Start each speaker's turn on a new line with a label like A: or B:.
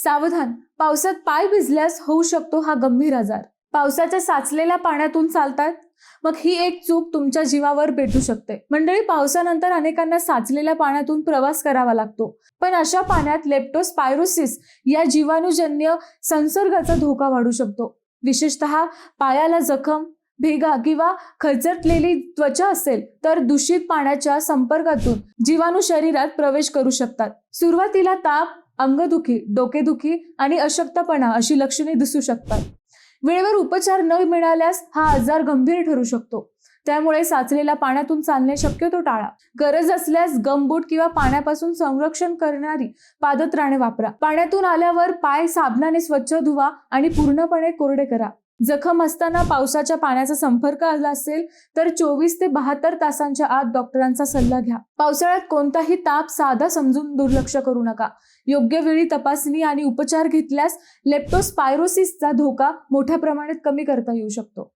A: सावधान, पावसात पाय भिजल्यास होऊ शकतो हा गंभीर आजार. पावसाच्या साचलेल्या पाण्यातून चालतात, मग ही एक चूक तुमच्या जीवावर बेतू शकते. मंडळी, पावसानंतर अनेकांना साचलेल्या पाण्यातून प्रवास करावा लागतो, पण अशा पाण्यात लेप्टोस्पायरोसिस या जीवाणूजन्य संसर्गाचा धोका वाढू शकतो. विशेषतः पायाला जखम, भेगा किंवा खरचटलेली त्वचा असेल तर दूषित पाण्याच्या संपर्कातून जीवाणू शरीरात प्रवेश करू शकतात. सुरुवातीला ताप, अंगदुखी, डोकेदुखी आणि अशक्तपणा अशी लक्षणे दिसू शकतात. वेळेवर उपचार न मिळाल्यास हा आजार गंभीर ठरू शकतो. त्यामुळे साचलेल्या पाण्यातून चालणे शक्यतो टाळा. गरज असल्यास गमबूट किंवा पाण्यापासून संरक्षण करणारी पादत्राणे वापरा. पाण्यातून आल्यावर पाय साबणाने स्वच्छ धुवा आणि पूर्णपणे कोरडे करा. जखम असताना पावसाच्या पाण्याचा संपर्क आला असेल तर 24 ते 72 तासांच्या आत डॉक्टरांचा सल्ला घ्या. पावसाळ्यात कोणताही ताप साधा समजून दुर्लक्ष करू नका. योग्य वेळी तपासणी आणि उपचार घेतल्यास लेप्टोस्पायरोसिसचा धोका मोठ्या प्रमाणात कमी करता येऊ शकतो.